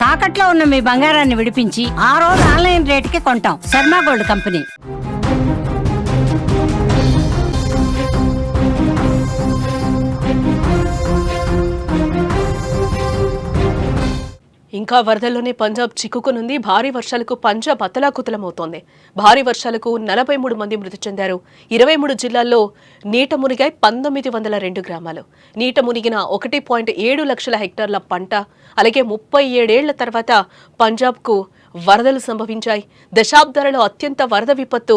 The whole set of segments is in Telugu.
తాకట్లో ఉన్న మీ బంగారాన్ని విడిపించి ఆ రోజు ఆన్లైన్ రేటుకి కొంటాం. Sharma gold company. ఇంకా వరదల్లోనే పంజాబ్ చిక్కుకునుంది. భారీ వర్షాలకు పంజాబ్ అతలాకుతలమవుతోంది. భారీ వర్షాలకు 43 మంది మృతి చెందారు. 23 జిల్లాల్లో నీట మునిగాయి 1902 గ్రామాలు. నీట మునిగిన 1.7 లక్షల హెక్టార్ల పంట. అలాగే 37 ఏళ్ల తర్వాత పంజాబ్కు వరదలు సంభవించాయి. దశాబ్దాలలో అత్యంత వరద విపత్తు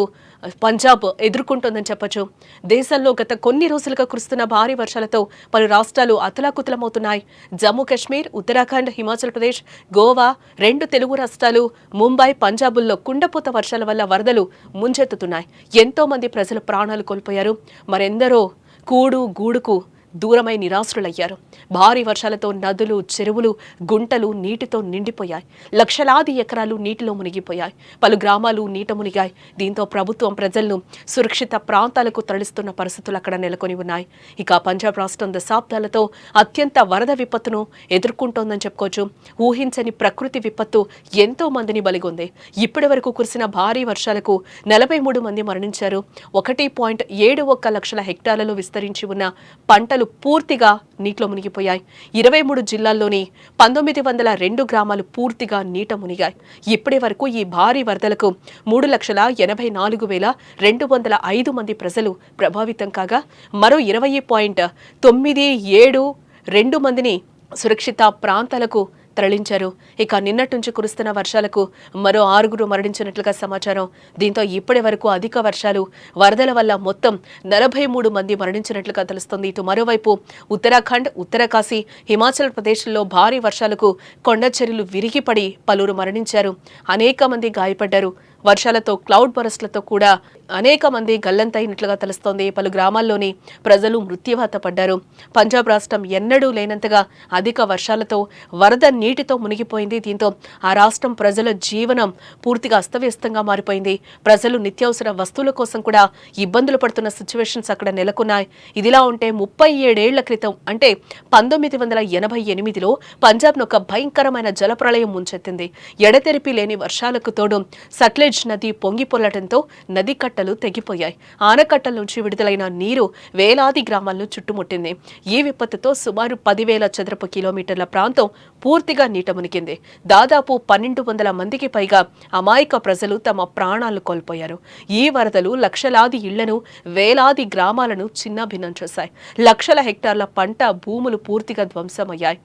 పంజాబ్ ఎదుర్కొంటోందని చెప్పొచ్చు. దేశంలో గత కొన్ని రోజులుగా కురుస్తున్న భారీ వర్షాలతో పలు రాష్ట్రాలు అతలాకుతలమవుతున్నాయి. జమ్మూ కాశ్మీర్, ఉత్తరాఖండ్, హిమాచల్ ప్రదేశ్, గోవా, 2 తెలుగు రాష్ట్రాలు, ముంబై, పంజాబుల్లో కుండపోత వర్షాల వల్ల వరదలు ముంచెత్తుతున్నాయి. ఎంతో మంది ప్రజలు ప్రాణాలు కోల్పోయారు. మరెందరో కూడు గూడుకు దూరమై నిరాశ్రులయ్యారు. భారీ వర్షాలతో నదులు, చెరువులు, గుంటలు నీటితో నిండిపోయాయి. లక్షలాది ఎకరాలు నీటిలో మునిగిపోయాయి. పలు గ్రామాలు నీట మునిగాయి. దీంతో ప్రభుత్వం ప్రజలను సురక్షిత ప్రాంతాలకు తరలిస్తున్న పరిస్థితులు అక్కడ నెలకొని ఉన్నాయి. ఇక పంజాబ్ రాష్ట్రం దశాబ్దాలతో అత్యంత వరద విపత్తును ఎదుర్కొంటోందని చెప్పుకోవచ్చు. ఊహించని ప్రకృతి విపత్తు ఎంతో మందిని బలిగొంది. ఇప్పటి వరకు కురిసిన భారీ వర్షాలకు 43 మంది మరణించారు. 1.71 లక్షల హెక్టార్లలో విస్తరించి ఉన్న పంటలు పూర్తిగా నీటిలో మునిగిపోయాయి. 23 జిల్లాల్లోని 1902 గ్రామాలు పూర్తిగా నీట మునిగాయి. ఇప్పటి వరకు ఈ భారీ వరదలకు 3,84,205 మంది ప్రజలు ప్రభావితం కాగా మరో 20.972 మందిని సురక్షిత ప్రాంతాలకు తరలించారు. ఇక నిన్నటి నుంచి కురుస్తున్న వర్షాలకు మరో 6 మరణించినట్లుగా సమాచారం. దీంతో ఇప్పటి వరకు అధిక వర్షాలు, వరదల వల్ల మొత్తం 43 మంది మరణించినట్లుగా తెలుస్తోంది. ఇటు మరోవైపు ఉత్తరాఖండ్, ఉత్తరకాశీ, హిమాచల్ ప్రదేశ్లో భారీ వర్షాలకు కొండ చర్యలు విరిగిపడి పలువురు మరణించారు. అనేక మంది గాయపడ్డారు. వర్షాలతో క్లౌడ్ బరస్ట్లతో కూడా అనేక మంది గల్లంతైనట్లుగా తెలుస్తోంది. పలు గ్రామాల్లోని ప్రజలు మృత్యువాత పడ్డారు. పంజాబ్ రాష్ట్రం ఎన్నడూ లేనంతగా అధిక వర్షాలతో వరద నీటితో మునిగిపోయింది. దీంతో ఆ రాష్ట్రం ప్రజల జీవనం పూర్తిగా అస్తవ్యస్తంగా మారిపోయింది. ప్రజలు నిత్యావసర వస్తువుల కోసం కూడా ఇబ్బందులు పడుతున్న సిచ్యువేషన్స్ అక్కడ నెలకొన్నాయి. ఇదిలా ఉంటే 37 ఏళ్ల క్రితం అంటే 1988లో పంజాబ్ను ఒక భయంకరమైన జలప్రళయం ముంచెత్తింది. ఎడతెరిపి లేని వర్షాలకు తోడు సట్లెజ్ నది పొంగిపొల్లటంతో నది కట్టలు తెగిపోయాయి. ఆనకట్టల నుంచి విడుదలైన నీరు వేలాది గ్రామాలను చుట్టుముట్టింది. ఈ విపత్తుతో సుమారు 10,000 చదరపు కిలోమీటర్ల ప్రాంతం పూర్తిగా నీట మునిగింది. దాదాపు 1,200 మందికి పైగా అమాయక ప్రజలు తమ ప్రాణాలు కోల్పోయారు. ఈ వరదలు లక్షలాది ఇళ్లను, వేలాది గ్రామాలను చిన్నాభిన్నం చేశాయి. లక్షల హెక్టార్ల పంట భూములు పూర్తిగా ధ్వంసమయ్యాయి.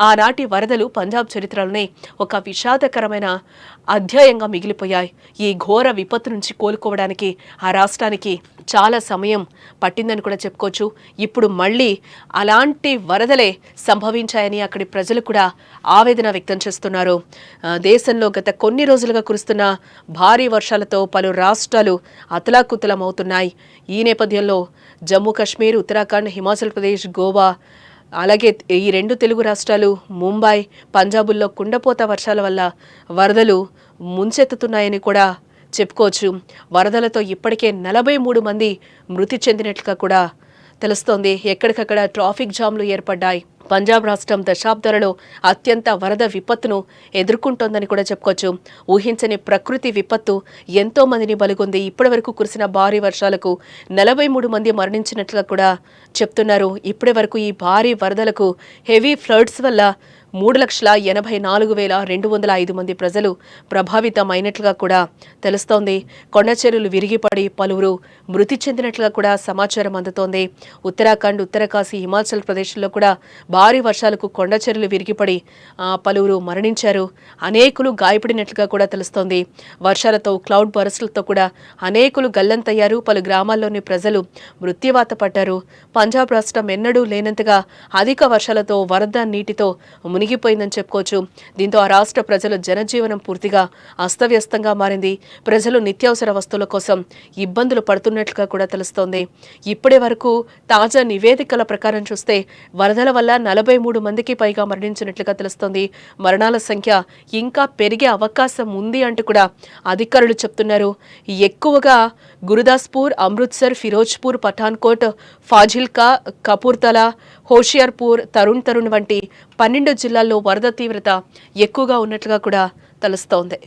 ఆనాటి వరదలు పంజాబ్ చరిత్రలోనే ఒక విషాదకరమైన అధ్యాయంగా మిగిలిపోయాయి. ఈ ఘోర విపత్తు నుంచి కోలుకోవడానికి ఆ రాష్ట్రానికి చాలా సమయం పట్టిందని కూడా చెప్పుకోవచ్చు. ఇప్పుడు మళ్ళీ అలాంటి వరదలే సంభవించాయని అక్కడి ప్రజలు కూడా ఆవేదన వ్యక్తం చేస్తున్నారు. దేశంలో గత కొన్ని రోజులుగా కురుస్తున్న భారీ వర్షాలతో పలు రాష్ట్రాలు అతలాకుతలమవుతున్నాయి. ఈ నేపథ్యంలో జమ్మూ కాశ్మీర్, ఉత్తరాఖండ్, హిమాచల్ ప్రదేశ్, గోవా, అలాగే ఈ 2 తెలుగు రాష్ట్రాలు, ముంబై, పంజాబుల్లో కుండపోత వర్షాల వల్ల వరదలు ముంచెత్తుతున్నాయని కూడా చెప్పుకోవచ్చు. వరదలతో ఇప్పటికే 43 మంది మృతి చెందినట్లుగా కూడా తెలుస్తోంది. ఎక్కడికక్కడ ట్రాఫిక్ జామ్లు ఏర్పడ్డాయి. పంజాబ్ రాష్ట్రం దశాబ్దాలలో అత్యంత వరద విపత్తును ఎదుర్కొంటోందని కూడా చెప్పుకోవచ్చు. ఊహించని ప్రకృతి విపత్తు ఎంతో మందిని బలిగొంది. ఇప్పటి వరకు కురిసిన భారీ వర్షాలకు 43 మంది మరణించినట్లుగా కూడా చెప్తున్నారు. ఇప్పటి వరకు ఈ భారీ వరదలకు హెవీ ఫ్లడ్స్ వల్ల 3,84,205 మంది ప్రజలు ప్రభావితమైనట్లుగా కూడా తెలుస్తోంది. కొండచెరువులు విరిగిపడి పలువురు మృతి చెందినట్లుగా కూడా సమాచారం అందుతోంది. ఉత్తరాఖండ్, ఉత్తరకాశీ, హిమాచల్ ప్రదేశ్లో కూడా భారీ వర్షాలకు కొండచెరువులు విరిగిపడి పలువురు మరణించారు. అనేకులు గాయపడినట్లుగా కూడా తెలుస్తోంది. వర్షాలతో క్లౌడ్ బరస్ట్లతో కూడా అనేకులు గల్లంతయ్యారు. పలు గ్రామాల్లోని ప్రజలు మృత్యువాత పడ్డారు. పంజాబ్ రాష్ట్రం ఎన్నడూ లేనంతగా అధిక వర్షాలతో వరద నీటితో మునిగిపోయిందని చెప్పుకోవచ్చు. దీంతో ఆ రాష్ట్ర ప్రజల జనజీవనం పూర్తిగా అస్తవ్యస్తంగా మారింది. ప్రజలు నిత్యావసర వస్తువుల కోసం ఇబ్బందులు పడుతున్నట్లుగా కూడా తెలుస్తోంది. ఇప్పటి వరకు తాజా నివేదికల ప్రకారం చూస్తే వరదల వల్ల 43 మందికి పైగా మరణించినట్లుగా తెలుస్తోంది. మరణాల సంఖ్య ఇంకా పెరిగే అవకాశం ఉంది అంటూ కూడా అధికారులు చెప్తున్నారు. ఎక్కువగా గురుదాస్పూర్, అమృత్సర్, ఫిరోజ్పూర్, పఠాన్కోట్, ఫాజిల్కా, కపూర్తలా, హోషియార్పూర్, తరుణ్ వంటి 12 జిల్లాలు జిల్లాల్లో వరద తీవ్రత ఎక్కువగా ఉన్నట్లుగా కూడా తెలుస్తోంది.